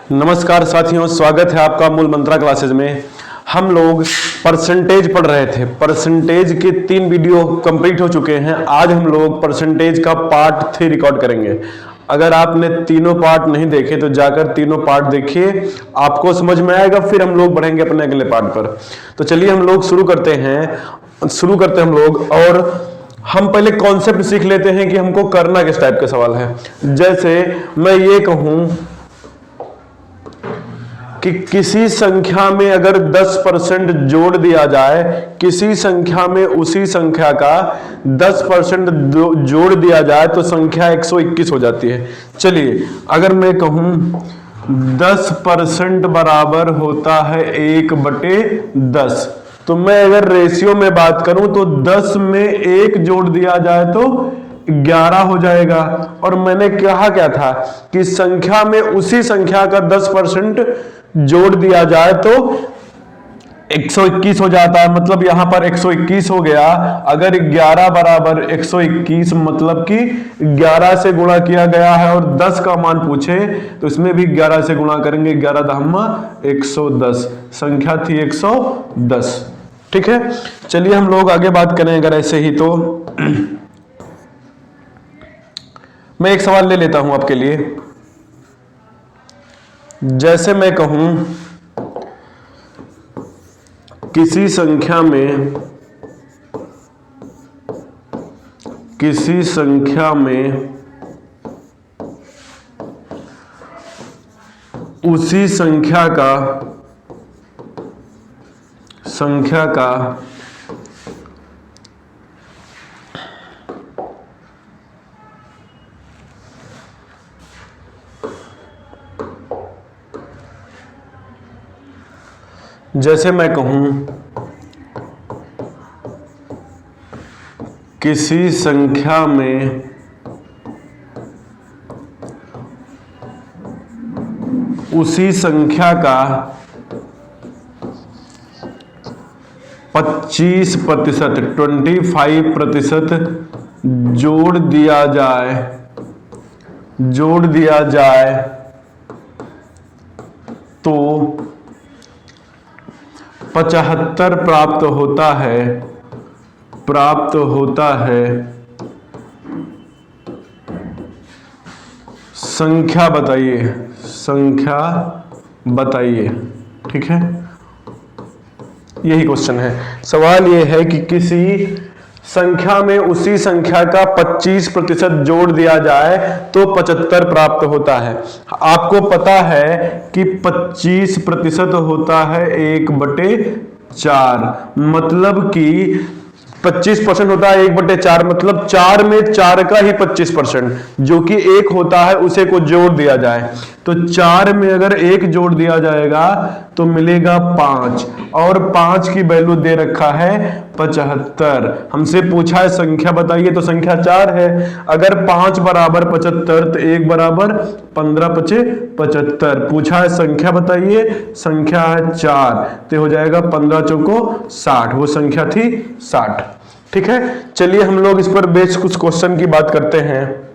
नमस्कार साथियों, स्वागत है आपका मूल मंत्रा क्लासेज में। हम लोग परसेंटेज पढ़ रहे थे। परसेंटेज के 3 वीडियो कंप्लीट हो चुके हैं। आज हम लोग परसेंटेज का पार्ट 3 रिकॉर्ड करेंगे। अगर आपने तीनों पार्ट नहीं देखे तो जाकर तीनों पार्ट देखिए, आपको समझ में आएगा। फिर हम लोग बढ़ेंगे अपने अगले पार्ट पर। तो चलिए हम लोग शुरू करते हैं हम लोग। और हम पहले कॉन्सेप्ट सीख लेते हैं कि हमको करना किस टाइप का सवाल है। जैसे मैं ये कहूं कि किसी संख्या में अगर 10% जोड़ दिया जाए, किसी संख्या में उसी संख्या का 10% जोड़ दिया जाए तो संख्या 121 हो जाती है। चलिए, अगर मैं कहूं 10% बराबर होता है 1/10, तो मैं अगर रेशियो में बात करूं तो 10 में 1 जोड़ दिया जाए तो 11 हो जाएगा। और मैंने कहा क्या था कि संख्या में उसी संख्या का 10% जोड़ दिया जाए तो 121 हो जाता है। मतलब यहां पर 121 हो गया। अगर 11 बराबर 121 मतलब कि 11 से गुणा किया गया है और 10 का मान पूछे तो इसमें भी 11 से गुणा करेंगे। 11 दहम्मा 110, संख्या थी 110। ठीक है, चलिए हम लोग आगे बात करें। अगर ऐसे ही तो मैं एक सवाल ले लेता हूं आपके लिए। जैसे मैं कहूं किसी संख्या में उसी संख्या का जैसे मैं कहूं किसी संख्या में उसी संख्या का 25% जोड़ दिया जाए तो 75 प्राप्त होता है। संख्या बताइए। ठीक है, यही क्वेश्चन है। सवाल यह है कि किसी संख्या में उसी संख्या का 25% जोड़ दिया जाए तो 75 प्राप्त होता है। आपको पता है कि 25% होता है 1/4, मतलब कि 25% होता है 1/4, मतलब 4 में 4 का ही 25% जो कि 1 होता है उसे को जोड़ दिया जाए। तो 4 में अगर 1 जोड़ दिया जाएगा तो मिलेगा 5, और 5 की वैल्यू दे रखा है 75। हमसे पूछा है संख्या बताइए, तो संख्या 4 है। अगर 5 बराबर 75 तो 1 बराबर 15 × 75। पूछा है संख्या बताइए, संख्या है 4, तो हो जाएगा 15 चौको 60, वो संख्या थी 60। ठीक है, चलिए हम लोग इस पर बेस कुछ क्वेश्चन की बात करते हैं।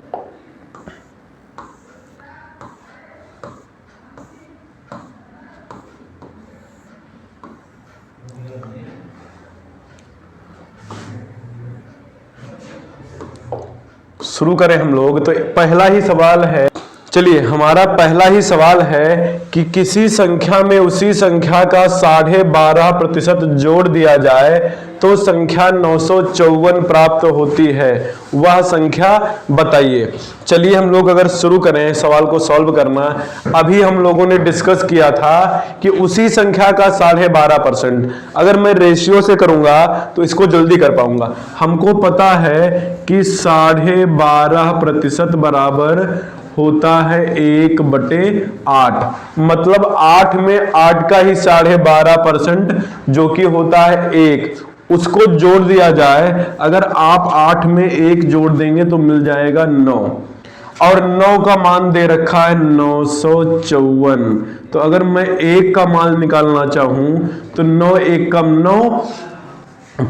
शुरू करें हम लोग। तो पहला ही सवाल है, चलिए हमारा पहला ही सवाल है कि किसी संख्या में उसी संख्या का 12.5% जोड़ दिया जाए तो संख्या 954 प्राप्त होती है। वह संख्या बताइए। चलिए हम लोग अगर शुरू करें सवाल को सॉल्व करना। अभी हम लोगों ने डिस्कस किया था कि उसी संख्या का 12.5%। अगर मैं रेशियो से करूंगा तो इसको जल्दी कर पाऊंगा। हमको पता है कि 12.5% बराबर होता है 1/8, मतलब 8 में 8 का ही 12.5% जो कि होता है 1, उसको जोड़ दिया जाए। अगर आप 8 में 1 जोड़ देंगे तो मिल जाएगा 9, और 9 का मान दे रखा है 954। तो अगर मैं 1 का मान निकालना चाहूं तो 9 1 कम 9,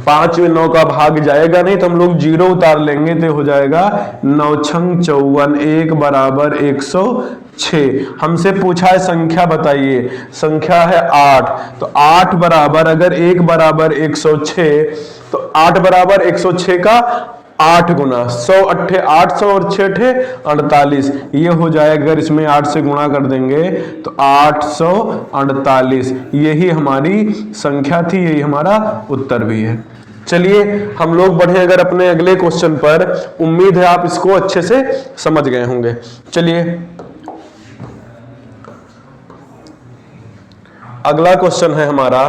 5 में 9 का भाग जाएगा नहीं तो हम लोग 0 उतार लेंगे तो हो जाएगा 9 छंग 54, 1 बराबर 143। 6। हमसे पूछा है संख्या बताइए, संख्या है 8। तो 8 बराबर, अगर 1 बराबर 106 तो 8 बराबर 106 का 8 गुना 100 अट्ठे 800 और 6 अट्ठे 48, ये हो जाएगा। अगर इसमें 8 से गुणा कर देंगे तो 848, यही हमारी संख्या थी, यही हमारा उत्तर भी है। चलिए हम लोग बढ़े अगर अपने अगले क्वेश्चन पर। उम्मीद है आप इसको अच्छे से समझ गए होंगे। चलिए अगला क्वेश्चन है हमारा,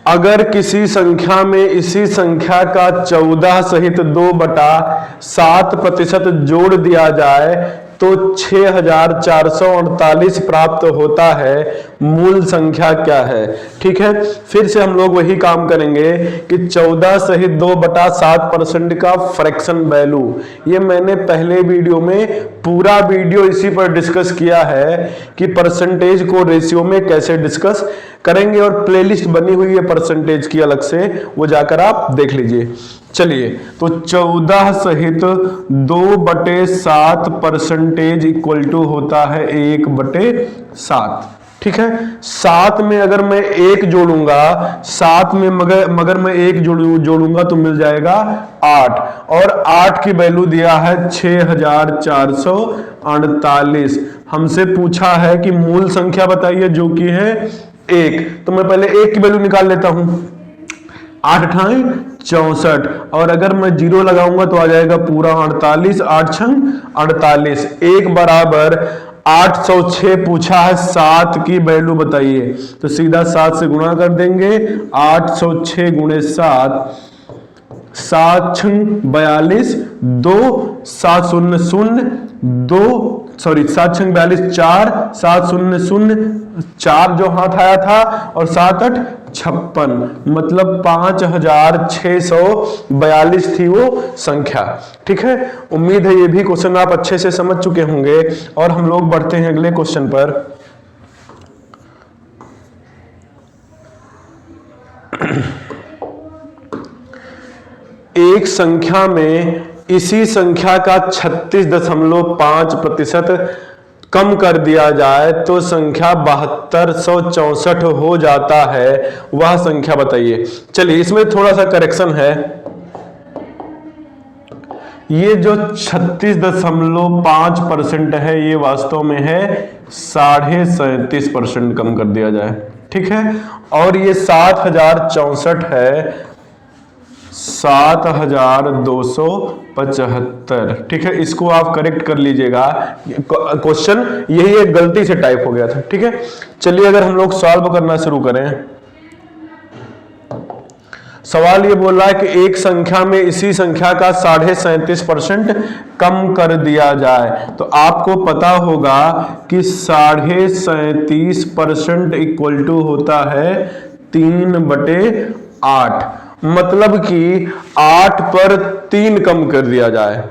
अगर किसी संख्या में इसी संख्या का 14 सहित 2/7% जोड़ दिया जाए तो 6448 प्राप्त होता है, मूल संख्या क्या है? ठीक है, फिर से हम लोग वही काम करेंगे कि 14 सहित 2/7% का फ्रैक्शन वैल्यू, ये मैंने पहले वीडियो में पूरा वीडियो इसी पर डिस्कस किया है कि परसेंटेज को रेशियो में कैसे डिस्कस करेंगे, और प्लेलिस्ट बनी हुई है परसेंटेज की अलग से, वो जाकर आप देख लीजिए। चलिए तो 14 सहित 2/7% इक्वल टू होता है 1/7। ठीक है, 7 में अगर मैं 1 जोड़ूंगा, 7 में मगर मैं 1 जोड़ूंगा तो मिल जाएगा 8, और 8 की वैल्यू दिया है 6448। हमसे पूछा है कि मूल संख्या बताइए जो कि है 1, तो मैं पहले 1 की वैल्यू निकाल लेता हूं। 8 × 64, और अगर मैं 0 लगाऊंगा तो आ जाएगा पूरा 48, 8 × 48। 1 बराबर 806 पूछा है, 7 की वैल्यू बताइए, तो सीधा 7 से गुणा कर देंगे। 806 × 7, 7 × 42, 2 7 0 0 2 7 × 42 4, 7 0 0 4 जो हाथ आया था, और 7 8 56, मतलब 5642 थी वो संख्या। ठीक है, उम्मीद है ये भी क्वेश्चन आप अच्छे से समझ चुके होंगे, और हम लोग बढ़ते हैं अगले क्वेश्चन पर। एक संख्या में इसी संख्या का 36.5% कम कर दिया जाए तो संख्या 7264 हो जाता है, वह संख्या बताइए। चलिए इसमें थोड़ा सा करेक्शन है, ये जो 36.5% है ये वास्तव में है 37.5% कम कर दिया जाए। ठीक है, और ये 7064 है 7275। ठीक है, इसको आप करेक्ट कर लीजिएगा, क्वेश्चन यही एक गलती से टाइप हो गया था। ठीक है, चलिए अगर हम लोग सॉल्व करना शुरू करें, सवाल ये बोल रहा है कि एक संख्या में इसी संख्या का 37.5% कम कर दिया जाए, तो आपको पता होगा कि 37.5% इक्वल टू होता है 3/8, मतलब कि 8 पर 3 कम कर दिया जाए।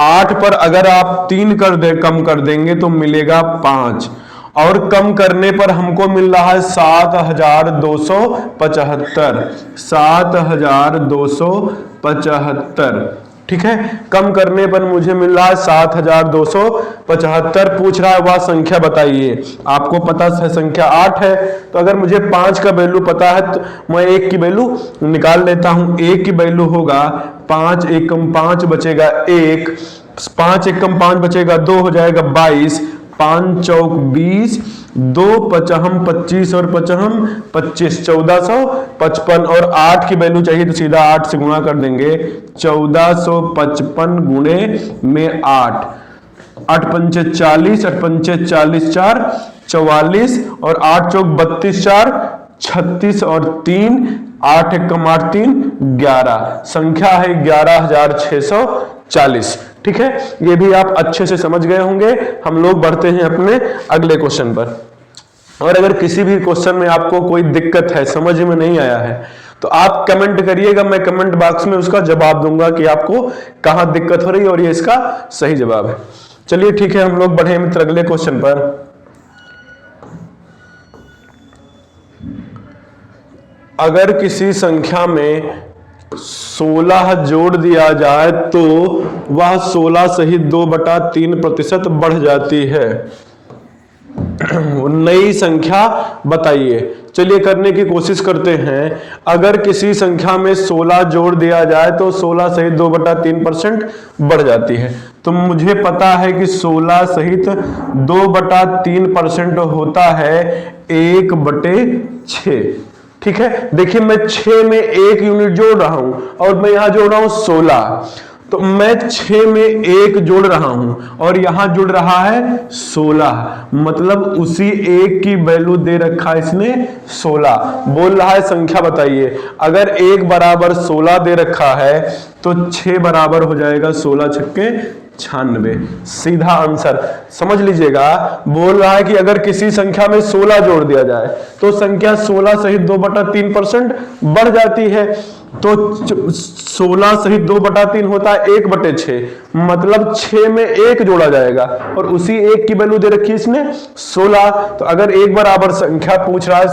8 पर अगर आप 3 कम कर देंगे तो मिलेगा 5, और कम करने पर हमको मिल रहा है 7275, 7275। ठीक है, कम करने पर मुझे मिल रहा है 7275। पूछ रहा है वह संख्या बताइए, आपको पता है संख्या 8 है, तो अगर मुझे 5 का वैल्यू पता है तो मैं 1 की वैल्यू निकाल लेता हूं। 1 की वैल्यू होगा 5 एकम 5 बचेगा 1, 5 एकम 5 बचेगा 2, हो जाएगा 22, 5 चौक 20, 2 पचहम 25 और पचहम 25, 1455, और 8 की वैल्यू चाहिए तो सीधा 8 से गुणा कर देंगे। 1455 गुणे में 8, 8 पंचे 40, 8 पंचे 40, 4 44, और 8 चौक 32, 4 36, और 3 8 एकम 8 3 11, संख्या है 11640। ठीक है, ये भी आप अच्छे से समझ गए होंगे। हम लोग बढ़ते हैं अपने अगले क्वेश्चन पर, और अगर किसी भी क्वेश्चन में आपको कोई दिक्कत है, समझ में नहीं आया है, तो आप कमेंट करिएगा, मैं कमेंट बॉक्स में उसका जवाब दूंगा कि आपको कहां दिक्कत हो रही है और ये इसका सही जवाब है। चलिए ठीक है, हम लोग बढ़े मित्र अगले क्वेश्चन पर। अगर किसी संख्या में 16 जोड़ दिया जाए तो वह 16 सहित 2/3% बढ़ जाती है। नई संख्या बताइए। चलिए करने की कोशिश करते हैं। अगर किसी संख्या में 16 जोड़ दिया जाए तो 16 सहित 2/3% बढ़ जाती है। तो मुझे पता है कि 16 सहित 2/3% होता है 1/6। ठीक है, देखिए मैं 6 में 1 यूनिट जोड़ रहा हूं और मैं यहां जोड़ रहा हूं 16, तो मैं 6 में 1 जोड़ रहा हूं और यहां जुड़ रहा है 16, मतलब उसी 1 की वैल्यू दे रखा है इसने 16। बोल रहा है संख्या बताइए। अगर 1 बराबर 16 दे रखा है तो 6 बराबर हो जाएगा 16 छक्के 96, सीधा आंसर। समझ लीजिएगा, बोल रहा है कि अगर किसी संख्या में 16 जोड़ दिया जाए तो संख्या 16 सहित 2/3% बढ़ जाती है। तो 16 सहित 2/3 होता है 1/6, मतलब 6 में 1 जोड़ा जाएगा और उसी 1 की वैल्यू दे रखी है इसने 16। तो अगर 1 बराबर संख्या पूछ रहा है,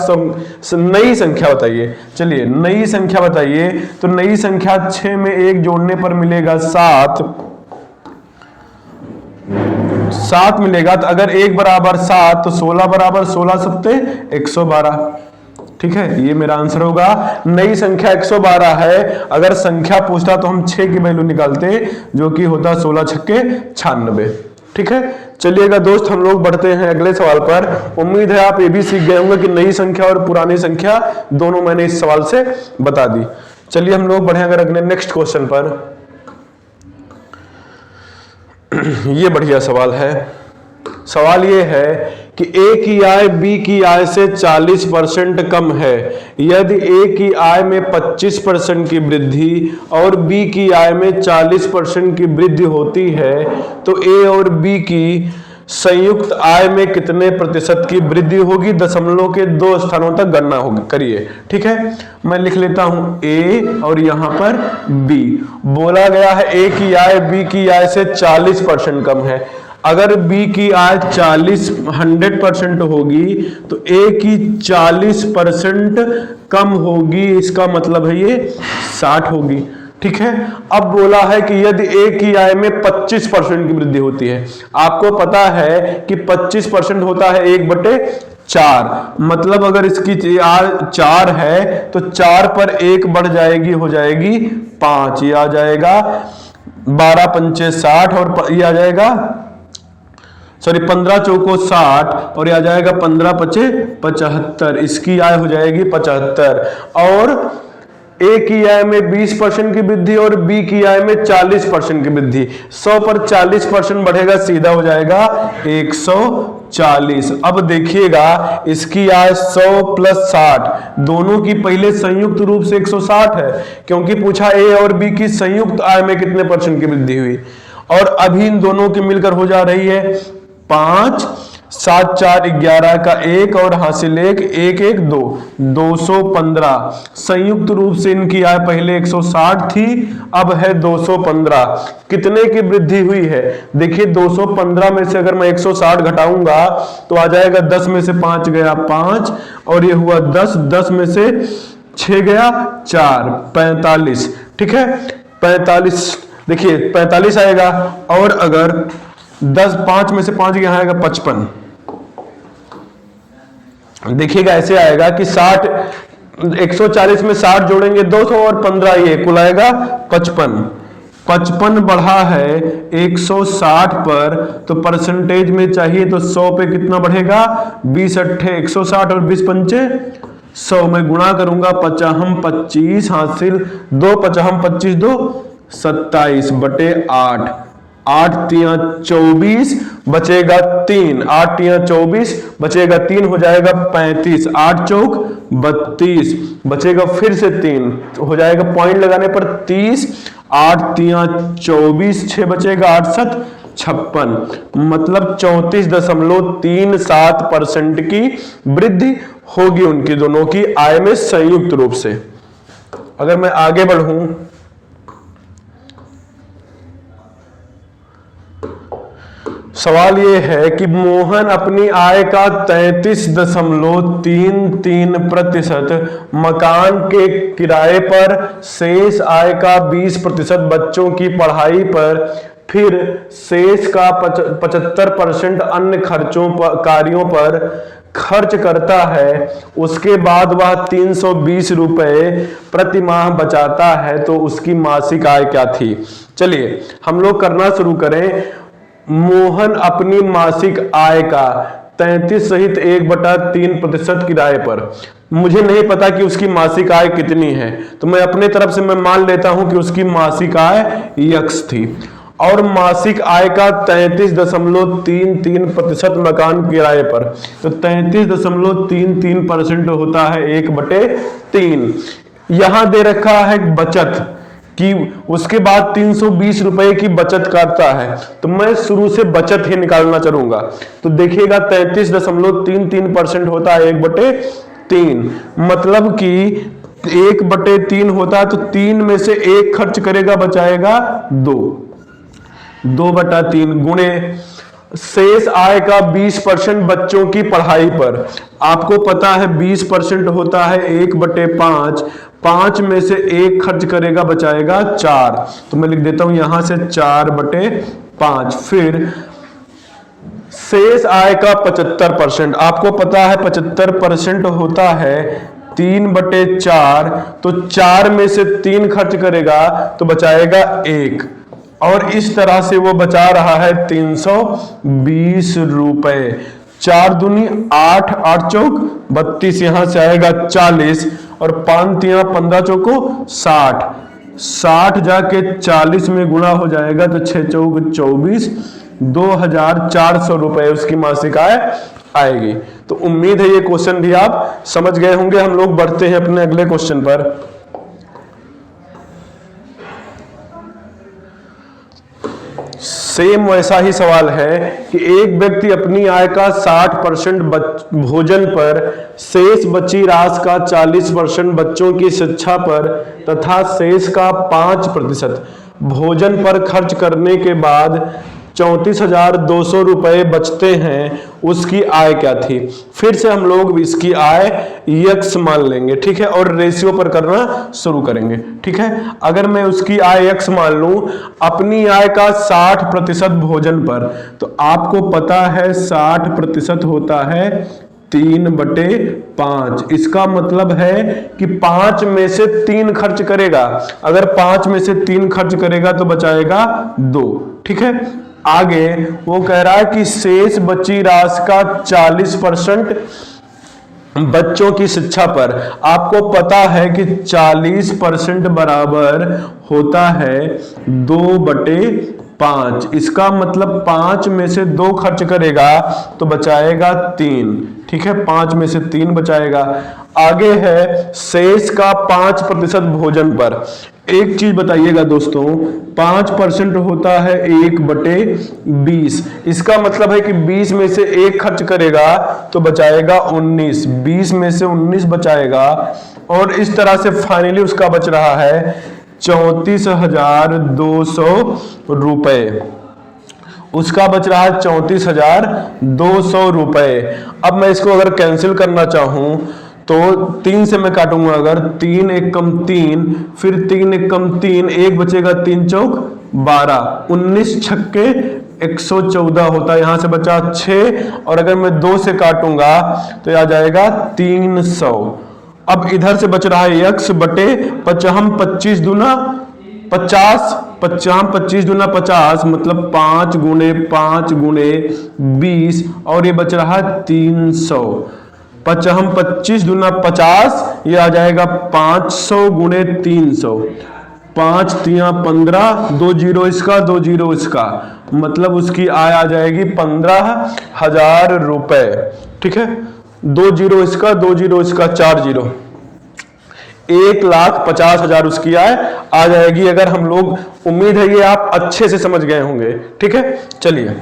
नई संख्या बताइए। चलिए नई संख्या बताइए, तो नई संख्या 6 में 1 जोड़ने पर मिलेगा 7 मिलेगा। तो अगर 1 बराबर 7 तो 16 बराबर 16 सत्ते 112। ठीक है, ये मेरा आंसर होगा। नई संख्या 112 है। अगर संख्या पूछता तो हम 6 की वैल्यू निकालते जो कि होता 16 छक्के 96। ठीक है, चलिएगा दोस्त हम लोग बढ़ते हैं अगले सवाल पर। उम्मीद है आप ये भी सीख गए होंगे कि नई संख्या और पुरानी संख्या दोनों मैंने इस सवाल से बता दी। चलिए हम लोग बढ़े अगर अगले नेक्स्ट क्वेश्चन पर। ये बढ़िया सवाल है। सवाल ये है कि ए की आय बी की आय से 40% कम है। यदि ए की आय में 25% की वृद्धि और बी की आय में 40% की वृद्धि होती है तो ए और बी की संयुक्त आय में कितने प्रतिशत की वृद्धि होगी? दशमलव के 2 स्थानों तक गणना होगी, करिए। ठीक है, मैं लिख लेता हूं ए और यहां पर बी। बोला गया है ए की आय बी की आय से 40% कम है। अगर बी की आय 100% होगी तो ए की 40% कम होगी, इसका मतलब है ये 60 होगी। ठीक है, अब बोला है कि यदि ए की आय में 25% की वृद्धि होती है। आपको पता है कि 25% होता है 1/4, मतलब अगर इसकी आय 4 है तो 4 पर 1 बढ़ जाएगी, हो जाएगी 5। ये आ जाएगा 12 पंचे 60 और ये आ जाएगा 15 चौको 60 और यह आ जाएगा 15 पचे 75। इसकी आय हो जाएगी 75। और ए की आय में 20% की वृद्धि और बी की आय में 40% की वृद्धि। 100 पर 40% बढ़ेगा, सीधा हो जाएगा 140। अब देखिएगा इसकी आय 100 प्लस 60, दोनों की पहले संयुक्त रूप से 160 है, क्योंकि पूछा ए और बी की संयुक्त आय में कितने परसेंट की वृद्धि हुई। और अभी इन दोनों की मिलकर हो जा रही है 5, 7 4 11 का 1 और हासिल 1, 1 1 2, 215। संयुक्त रूप से इनकी आय पहले 160 थी, अब है 215। कितने की वृद्धि हुई है? देखिए 215 में से अगर मैं 160 घटाऊंगा तो आ जाएगा 10 में से 5 गया 5 और ये हुआ 10, 10 में से 6 गया 4, 45। ठीक है, 45, देखिए 45 आएगा। और अगर 5 में से 5 यहां आएगा 55। देखिएगा ऐसे आएगा कि 60, 140 में 60 जोड़ेंगे 200 और 15 ये कुल आएगा 55। 55 बढ़ा है 160 पर, तो परसेंटेज में चाहिए तो 100 पे कितना बढ़ेगा? 20 अट्ठे 160 और 20 पंचे 100 में गुणा करूंगा 55 25 हासिल 2 55 25 2 27 बटे 8, 8 3 24 बचेगा 3, 8 3 24 बचेगा 3 हो जाएगा 35, 8 चौक 32 बचेगा फिर से 3 हो जाएगा पॉइंट लगाने पर 30, 8 3 24 6 बचेगा 8 7 56, मतलब 34.37% की वृद्धि होगी उनकी दोनों की आय में संयुक्त रूप से। अगर मैं आगे बढ़ूं सवाल ये है कि मोहन अपनी आय का 33.33% मकान के किराए पर, शेष आय का 20% बच्चों की पढ़ाई पर, फिर शेष का 75% अन्य खर्चों पर, कार्यों पर खर्च करता है, उसके बाद वह 320 रुपए प्रति माह बचाता है, तो उसकी मासिक आय क्या थी। चलिए हम लोग करना शुरू करें। मोहन अपनी मासिक आय का 33 सहित 1/3% किराए पर, मुझे नहीं पता कि उसकी मासिक आय कितनी है, तो मैं अपने तरफ से मैं मान लेता हूं कि उसकी मासिक आय x थी, और मासिक आय का 33.33% मकान किराए पर, तो 33.33% होता है 1/3। यहां दे रखा है बचत कि उसके बाद 320 रुपए की बचत करता है, तो मैं शुरू से बचत ही निकालना चाहूंगा। तो देखिएगा 33.33% होता है 1/3, मतलब कि 1/3 होता है, तो 3 में से 1 खर्च करेगा, बचाएगा 2/3 गुणे शेष आय का 20% बच्चों की पढ़ाई पर। आपको पता है 20% होता है 1/5, 5 में से 1 खर्च करेगा, बचाएगा 4, तो मैं लिख देता हूं यहां से 4/5। फिर शेष आय का 75%, आपको पता है 75% होता है 3/4, तो 4 में से 3 खर्च करेगा तो बचाएगा 1, और इस तरह से वो बचा रहा है 320 रुपए। 4 दूनी 8, 8 चौक 32, यहां से आएगा 40, और 5 तिया 15 चौको 60, 60 जाके 40 में गुणा हो जाएगा, तो 6 चौक 24, 2400 रुपए उसकी मासिक आय आएगी। तो उम्मीद है ये क्वेश्चन भी आप समझ गए होंगे। हम लोग बढ़ते हैं अपने अगले क्वेश्चन पर। सेम वैसा ही सवाल है कि एक व्यक्ति अपनी आय का 60% भोजन पर, शेष बची राशि का 40% बच्चों की शिक्षा पर तथा शेष का 5% भोजन पर खर्च करने के बाद 34,200 रुपए बचते हैं, उसकी आय क्या थी। फिर से हम लोग इसकी आय x मान लेंगे, ठीक है, और रेशियो पर करना शुरू करेंगे, ठीक है। अगर मैं उसकी आय x मान लूं, अपनी आय का 60% भोजन पर, तो आपको पता है 60% होता है 3/5। इसका मतलब है कि 5 में से 3 खर्च करेगा, अगर 5 में से 3 खर्च करेगा तो बचाएगा 2, ठीक है। आगे वो कह रहा है कि शेष बची राशि का 40% बच्चों की शिक्षा पर। आपको पता है कि 40% बराबर होता है 2/5। इसका मतलब 5 में से 2 खर्च करेगा तो बचाएगा 3, ठीक है, 5 में से 3 बचाएगा। आगे है शेष का 5% भोजन पर। एक चीज बताइएगा दोस्तों, 5% होता है 1/20। इसका मतलब है कि 20 में से 1 खर्च करेगा तो बचाएगा 19, 20 में से 19 बचाएगा, और इस तरह से फाइनली उसका बच रहा है 34,200 रुपए। उसका बच रहा है 34,200 रुपए। अब मैं इसको अगर कैंसिल करना चाहूं तो 3 से मैं काटूंगा, अगर 3 1 कम 3, फिर 3 1 कम 3, 1 बचेगा, 3 चौक 12, 19 छक्के 114 होता है, यहां से बचा 6, और अगर मैं 2 से काटूंगा तो आ जाएगा 300। अब इधर से बच रहा है x बटे 25 दूना 50, 25 दूना 50, मतलब 5 गुणे 5 गुणे 20, और ये बच रहा है 300। 25 दूना 50, ये आ जाएगा 500 गुणे 300, 5 तिया 15, 2 जीरो इसका 2 जीरो इसका, मतलब उसकी आय आ जाएगी 15,000 रुपए, ठीक है। 2 जीरो इसका 2 जीरो इसका 4 जीरो, 1,50,000 उसकी आय आ जाएगी। अगर हम लोग, उम्मीद है ये आप अच्छे से समझ गए होंगे, ठीक है। चलिए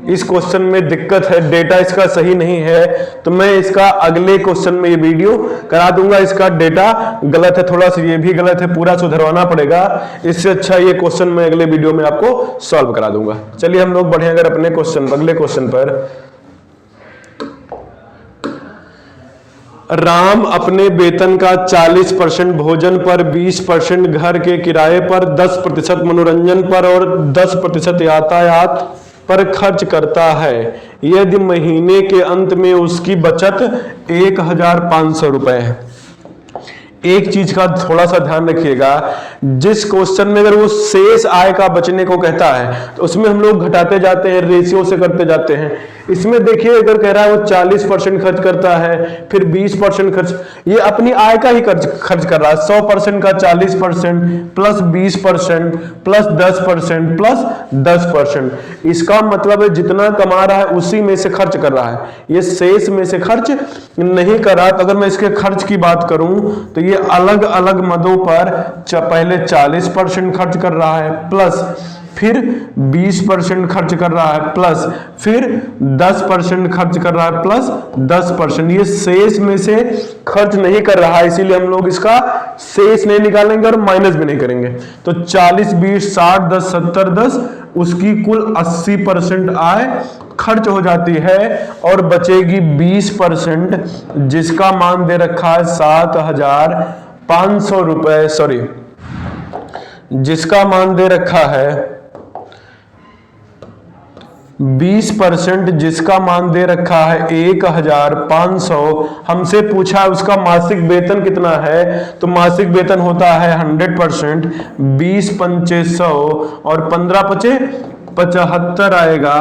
इस क्वेश्चन में दिक्कत है, डेटा इसका सही नहीं है, तो मैं इसका अगले क्वेश्चन में ये वीडियो करा दूंगा। इसका डेटा गलत है, थोड़ा सा ये भी गलत है, पूरा सुधरवाना पड़ेगा। इससे अच्छा ये क्वेश्चन मैं अगले वीडियो में आपको सॉल्व करा दूंगा। चलिए हम लोग बढ़े अगर अपने क्वेश्चन, अगले क्वेश्चन पर। राम अपने वेतन का 40% भोजन पर, 20% घर के किराए पर, 10% मनोरंजन पर और 10% यातायात पर खर्च करता है। यदि महीने के अंत में उसकी बचत 1500 रुपए है। एक चीज का थोड़ा सा ध्यान रखिएगा, जिस क्वेश्चन में अगर वो शेष आय का बचने को कहता है तो उसमें हम लोग घटाते जाते हैं, रेशियो से करते जाते हैं। इसमें देखिए अगर कह रहा है वो 40% खर्च करता है, फिर 20% खर्च, ये अपनी आय का ही खर्च कर रहा है। 100% का 40% प्लस 20% प्लस 10% प्लस 10%। इसका मतलब है जितना कमा रहा है उसी में से खर्च कर रहा है, ये शेष में से खर्च नहीं कर रहा। तो अगर मैं इसके खर्च की बात करूं तो ये अलग अलग मदों पर पहले 40% खर्च कर रहा है, प्लस फिर 20% खर्च कर रहा है, प्लस फिर 10% खर्च कर रहा है, प्लस 10%। ये शेष में से खर्च नहीं कर रहा है, इसीलिए हम लोग इसका शेष नहीं निकालेंगे और माइनस भी नहीं करेंगे। तो 40 20 60 10 70 10, उसकी कुल 80% आय खर्च हो जाती है और बचेगी 20%, जिसका मान दे रखा है 7500 रुपए, सॉरी, जिसका मान दे रखा है 20%, जिसका मान दे रखा है 1500। हमसे पूछा है उसका मासिक वेतन कितना है, तो मासिक वेतन होता है 100%, 20 पंचे 100 और 15 पचे 75 आएगा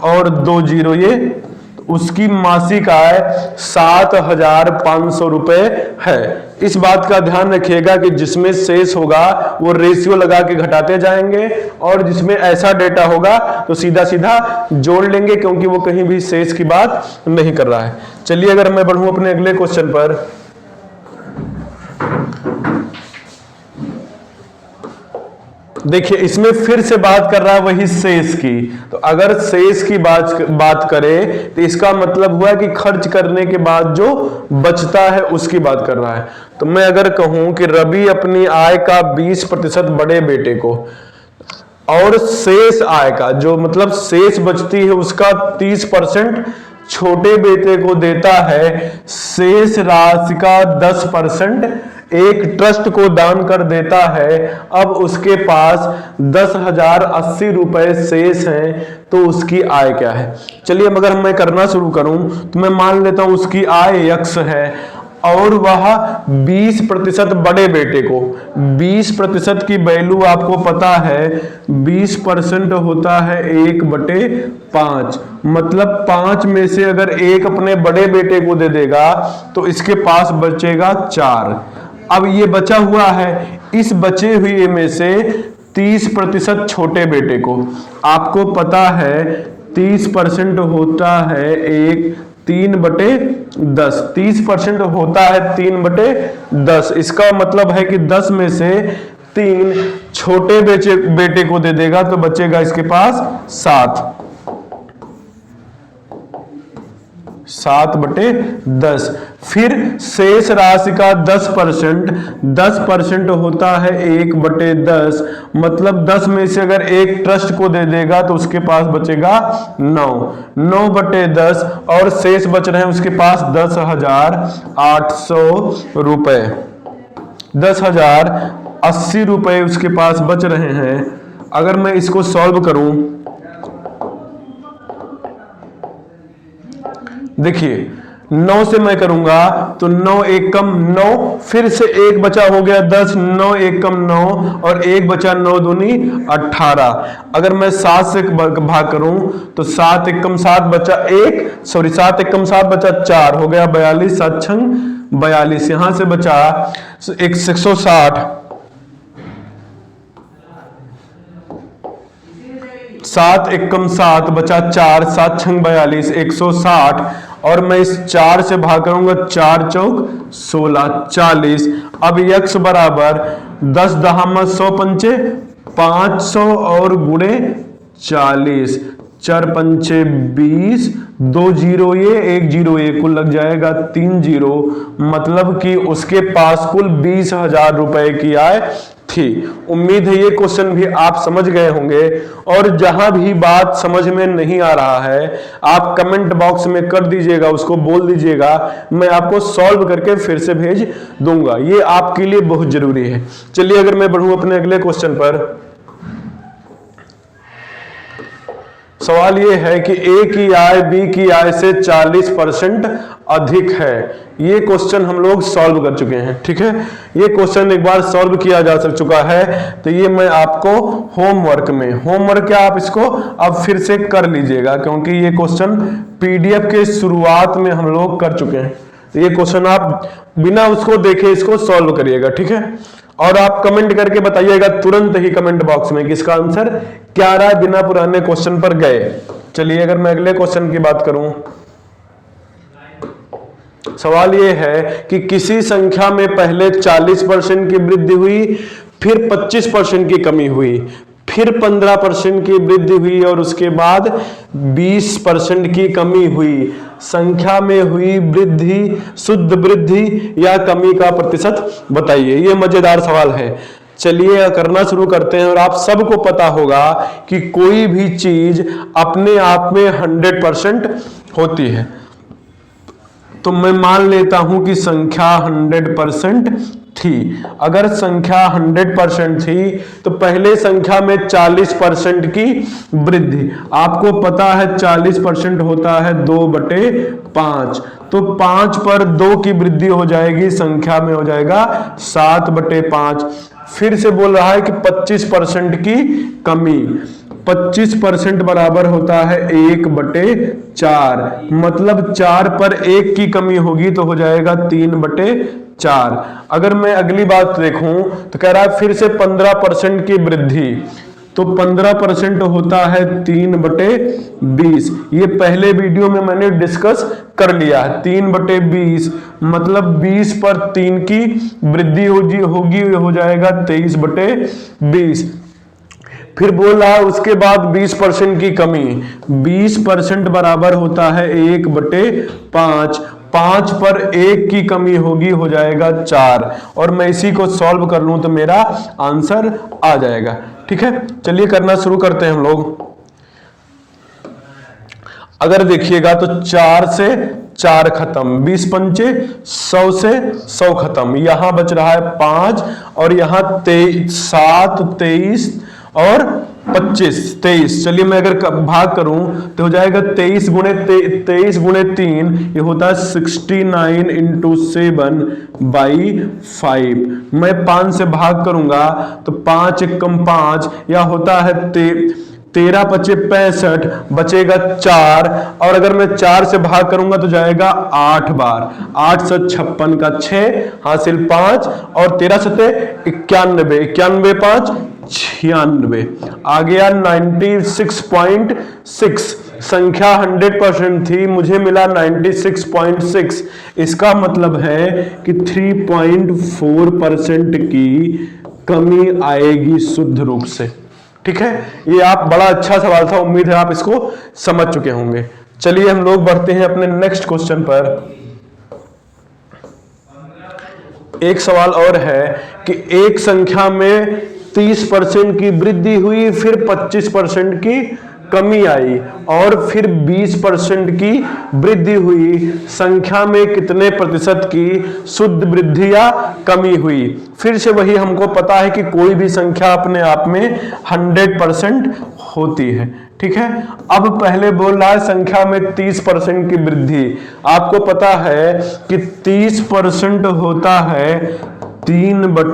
और 2 जीरो, ये उसकी मासिक आय 7500 रुपए है। इस बात का ध्यान रखिएगा कि जिसमें शेष होगा वो रेशियो लगा के घटाते जाएंगे और जिसमें ऐसा डेटा होगा तो सीधा सीधा जोड़ लेंगे, क्योंकि वो कहीं भी शेष की बात नहीं कर रहा है। चलिए अगर मैं बढ़ूं अपने अगले क्वेश्चन पर। देखिए इसमें फिर से बात कर रहा है वही शेष की। तो अगर शेष की बात करें तो इसका मतलब हुआ कि खर्च करने के बाद जो बचता है उसकी बात कर रहा है। तो मैं अगर कहूं कि रवि अपनी आय का 20% बड़े बेटे को और शेष आय का, जो मतलब शेष बचती है उसका 30% छोटे बेटे को देता है, शेष राशि का 10% एक ट्रस्ट को दान कर देता है। अब उसके पास 10,080 रुपए शेष हैं, तो उसकी आय क्या है। चलिए अगर मैं करना शुरू करूं तो मैं मान लेता हूं उसकी आय x है और वह 20% बड़े बेटे को, 20% की वैल्यू आपको पता है 20% होता है 1/5, मतलब 5 में से अगर 1 अपने बड़े बेटे को दे देगा तो इसके पास बचेगा 4। अब ये बचा हुआ है, इस बचे हुए में से 30% छोटे बेटे को, आपको पता है 30% होता है 3/10, 30% होता है 3/10। इसका मतलब है कि 10 में से 3 छोटे बेटे को दे देगा तो बचेगा इसके पास 7/10। फिर शेष राशि का 10% होता है 1/10, मतलब 10 में से अगर एक ट्रस्ट को दे देगा तो उसके पास बचेगा 9/10 और शेष बच रहे हैं उसके पास 10,800 रुपए, 10,080 रुपए उसके पास बच रहे हैं। अगर मैं इसको सॉल्व करूं, देखिए 9 से मैं करूंगा तो 9 1 कम 9, फिर से 1 बचा हो गया 10, 9 1 कम 9 और 1 बचा 9 दूनी 18। अगर मैं 7 से भाग करूं तो 7 1 कम 7 बचा 1, सॉरी 7 1 कम 7 बचा 4, हो गया 42, 7 छंग 42। यहां से बचा 160, 7 1 कम 7 बचा 4, 7 छंग 42, 160 और मैं इस 4 से भाग करूंगा, 4 चौक 16, 40। अब x बराबर 10 दहामा 100 पंचे 500 और गुणे 40, 4 पंचे 20, 2 जीरो ये 1 जीरो ये, कुल लग जाएगा 3 जीरो, मतलब कि उसके पास कुल 20,000 रुपए की आय थी। उम्मीद है ये क्वेश्चन भी आप समझ गए होंगे, और जहां भी बात समझ में नहीं आ रहा है आप कमेंट बॉक्स में कर दीजिएगा, उसको बोल दीजिएगा, मैं आपको सॉल्व करके फिर से भेज दूंगा। ये आपके लिए बहुत जरूरी है। चलिए अगर मैं बढ़ूं अपने अगले क्वेश्चन पर, सवाल ये है कि ए की आय बी की आय से 40% अधिक है। ये क्वेश्चन हम लोग सॉल्व कर चुके हैं, ठीक है। ये क्वेश्चन एक बार सॉल्व किया जा चुका है, तो ये मैं आपको होमवर्क क्या आप इसको अब फिर से कर लीजिएगा, क्योंकि ये क्वेश्चन पीडीएफ के शुरुआत में हम लोग कर चुके हैं। तो ये क्वेश्चन आप बिना उसको देखे इसको सॉल्व करिएगा, ठीक है। और आप कमेंट करके बताइएगा तुरंत ही कमेंट बॉक्स में कि इसका आंसर क्या रहा, बिना पुराने क्वेश्चन पर गए। चलिए अगर मैं अगले क्वेश्चन की बात करूं, सवाल यह है कि किसी संख्या में पहले 40% की वृद्धि हुई, फिर 25% की कमी हुई, फिर 15% की वृद्धि हुई और उसके बाद 20% की कमी हुई। संख्या में हुई वृद्धि शुद्ध वृद्धि या कमी का प्रतिशत बताइए। ये मजेदार सवाल है। चलिए करना शुरू करते हैं। और आप सबको पता होगा कि कोई भी चीज अपने आप में 100% होती है। तो मैं मान लेता हूं कि संख्या 100% थी। अगर संख्या 100% थी तो पहले संख्या में 40% की वृद्धि, आपको पता है 40% होता है 2/5, तो 5 पर 2 की वृद्धि हो जाएगी, संख्या में हो जाएगा 7/5। फिर से बोल रहा है कि 25% की कमी, 25% बराबर होता है 1/4, मतलब 4 पर 1 की कमी होगी तो हो जाएगा 3/4। अगर मैं अगली बात देखूं तो कह रहा है फिर से 15% की वृद्धि, तो 15% होता है 3/20। ये पहले वीडियो में मैंने डिस्कस कर लिया है। 3/20 मतलब 20 पर 3 की वृद्धि होगी, हो जाएगा 23/20। फिर बोल रहा है उसके बाद 20% की कमी, 20% बराबर होता है 1/5, 5 पर 1 की कमी होगी, हो जाएगा 4। और मैं इसी को सॉल्व कर लूं तो मेरा आंसर आ जाएगा, ठीक है। चलिए करना शुरू करते हैं हम लोग। अगर देखिएगा तो 4 से 4 खत्म, 20 पंचे 100 से 100 खत्म, यहां बच रहा है 5 और यहां 7, 23 और 25। चलिए मैं अगर भाग करूं तो हो जाएगा 23 गुणे 3, ये होता है 69 × 7/5। मैं 5 से भाग करूंगा तो 5 × 5 या होता है 13 × 5 = 65, बचेगा 4। और अगर मैं 4 से भाग करूंगा तो जाएगा 8 बार, 8 से 56 का 6 हासिल 5 और 13 से 91, 91 5 96, आ गया 96.6। संख्या 100% थी, मुझे मिला 96.6। इसका मतलब है कि 3.4% की कमी आएगी शुद्ध रूप से, ठीक है। ये आप बड़ा अच्छा सवाल था, उम्मीद है आप इसको समझ चुके होंगे। चलिए हम लोग बढ़ते हैं अपने नेक्स्ट क्वेश्चन पर। एक सवाल और है कि एक संख्या में 30% की वृद्धि हुई, फिर 25% की कमी आई और फिर 20% की वृद्धि हुई। संख्या में कितने प्रतिशत की शुद्ध वृद्धि या कमी हुई? फिर से वही हमको पता है कि कोई भी संख्या अपने आप में 100% होती है, ठीक है। अब पहले बोल रहा है संख्या में 30% की वृद्धि। आपको पता है कि 30% होता है 3/।